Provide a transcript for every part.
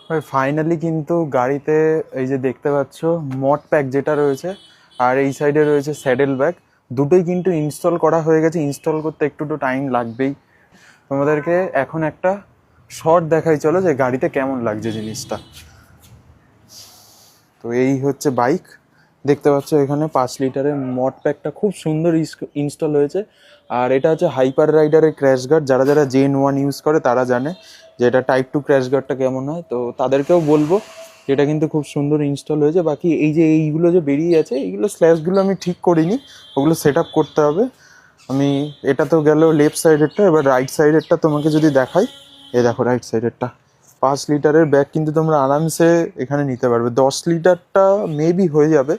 ভাই ফাইনালি কিন্তু গাড়িতে এই যে দেখতে পাচ্ছ মড প্যাক যেটা রয়েছে, আর এই সাইডে রয়েছে স্যাডেল ব্যাগ, দুটোই কিন্তু ইনস্টল করা হয়ে গেছে। ইনস্টল করতে একটু তো টাইম লাগবেই। তোমাদেরকে এখন একটা শর্ট দেখাই, চলো যে গাড়িতে কেমন লাগছে জিনিসটা। তো এই হচ্ছে বাইক, দেখতে পাচ্ছ এখানে 5 লিটারের মড প্যাকটা খুব সুন্দর ইনস্টল হয়েছে। আর এটা হচ্ছে হাইপার রাইডারের ক্র্যাশ গার্ড, যারা যারা Gen 1 ইউজ করে তারা জানে যে এটা টাইপ 2 ক্র্যাশ গার্ডটা কেমন হয়। তো তাদেরকেও বলবো এটা কিন্তু খুব সুন্দর ইনস্টল হয়েছে। বাকি এই যে এইগুলো যে বেরিয়ে আছে, এইগুলো স্ল্যাশগুলো আমি ঠিক করিনি, ওগুলো সেট আপ করতে হবে। আমি এটা তো গেল লেফট সাইডেরটা, এবার রাইট সাইডেরটা তোমাকে যদি দেখাই, এই দেখো রাইট সাইডেরটা 5 লিটারের ব্যাগ কিন্তু তোমরা আরামসে এখানে নিতে পারবে। 10 লিটারটা মেবি হয়ে যাবে,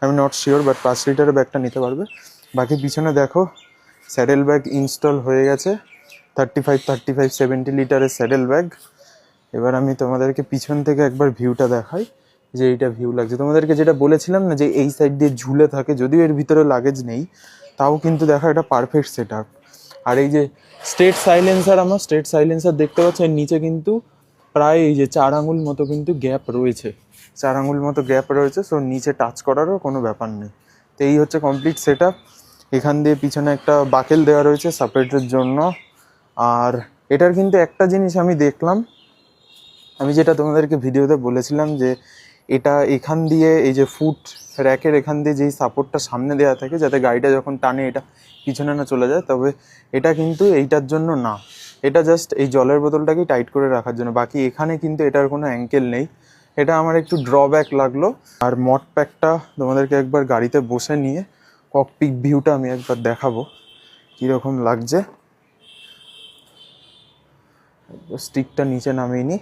আমি নট শিওর, বাট 5 লিটারের ব্যাগটা নিতে পারবে। বাকি পিছনে দেখো স্যাডেল ব্যাগ ইনস্টল হয়ে গেছে, 35 70 লিটারের স্যাডেল ব্যাগ। এবার আমি তোমাদেরকে পিছন থেকে একবার ভিউটা দেখাই, যে এইটা ভিউ লাগছে। তোমাদেরকে যেটা বলেছিলাম না যে এই সাইড দিয়ে ঝুলে থাকে, যদিও এর ভিতরে লাগেজ নেই, তাও কিন্তু দেখা এটা পারফেক্ট সেট আপ। আর এই যে স্টেট সাইলেন্সার, আমার স্টেট সাইলেন্সার দেখতে পাচ্ছ, এর নিচে কিন্তু প্রায় এই যে 4 আঙুল মতো কিন্তু গ্যাপ রয়েছে, 4 আঙুল মতো গ্যাপ রয়েছে। সো নিচে টাচ করারও কোনো ব্যাপার নেই। তো এই হচ্ছে কমপ্লিট সেট আপ। এখান দিয়ে পিছনে একটা বাকেল দেওয়া রয়েছে সাপোর্টের জন্য। আর এটার কিন্তু একটা জিনিস আমি দেখলাম, আমি যেটা তোমাদেরকে ভিডিওতে বলেছিলাম, যে এটা এখান দিয়ে এই যে ফুট র্যাকের এখান দিয়ে যেই সাপোর্টটা সামনে দেওয়া থাকে, যাতে গাড়িটা যখন টানে এটা পিছনে না চলে যায়, তবে এটা কিন্তু এইটার জন্য না, এটা জাস্ট এই জলের বোতলটাকেই টাইট করে রাখার জন্য। বাকি এখানে কিন্তু এটার কোনো অ্যাঙ্কেল নেই, এটা আমার একটু ড্রব্যাক লাগলো। আর মড প্যাকটা তোমাদেরকে একবার গাড়িতে বসে নিয়ে ককপিট ভিউটা আমি একবার দেখাবো কীরকম লাগছে। স্টিকটা নিচে নামিয়ে নিই,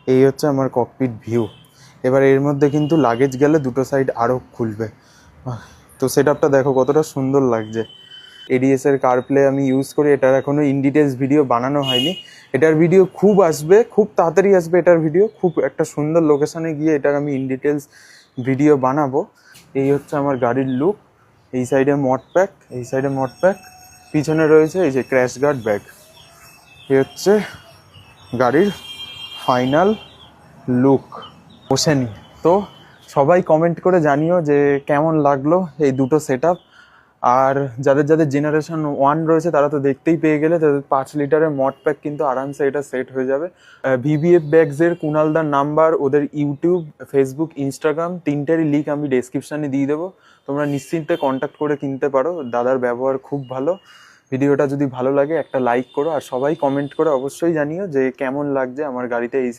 এই হচ্ছে আমার ককপিট ভিউ। এবার এর মধ্যে কিন্তু লাগেজ গেলে দুটো সাইড আরও খুলবে। তো সেট আপটা দেখো কতটা সুন্দর লাগছে। এডিএসের কারপ্লে আমি ইউজ করি, এটার এখনও ইন ডিটেলস ভিডিও বানানো হয়নি। এটার ভিডিও খুব আসবে, খুব তাড়াতাড়ি আসবে এটার ভিডিও। খুব একটা সুন্দর লোকেশানে গিয়ে এটার আমি ইন ডিটেলস ভিডিও বানাবো। এই হচ্ছে আমার গাড়ির লুক। এই সাইডে মড প্যাক, এই সাইডে মড প্যাক, পিছনে রয়েছে এই যে ক্র্যাশ গার্ড ব্যাগ। এই হচ্ছে গাড়ির ফাইনাল লুক। বসে নি তো সবাই কমেন্ট করে জানিও যে কেমন লাগলো এই দুটো সেট আপ। আর যাদের যাদের Gen 1 রয়েছে তারা তো দেখতেই পেয়ে গেলে, তাদের 5 লিটারের মড প্যাক কিন্তু আরামসে এটা সেট হয়ে যাবে। VBF ব্যাগসের কুণালদার নাম্বার, ওদের ইউটিউব, ফেসবুক, ইনস্টাগ্রাম তিনটেরই লিঙ্ক আমি ডেসক্রিপশানে দিয়ে দেবো। তোমরা নিশ্চিন্তে কন্ট্যাক্ট করে কিনতে পারো, দাদার ব্যবহার খুব ভালো। ভিডিওটা যদি ভালো লাগে একটা লাইক করো, আর সবাই কমেন্ট করে অবশ্যই জানিও যে কেমন লাগছে আমার গাড়িতে এই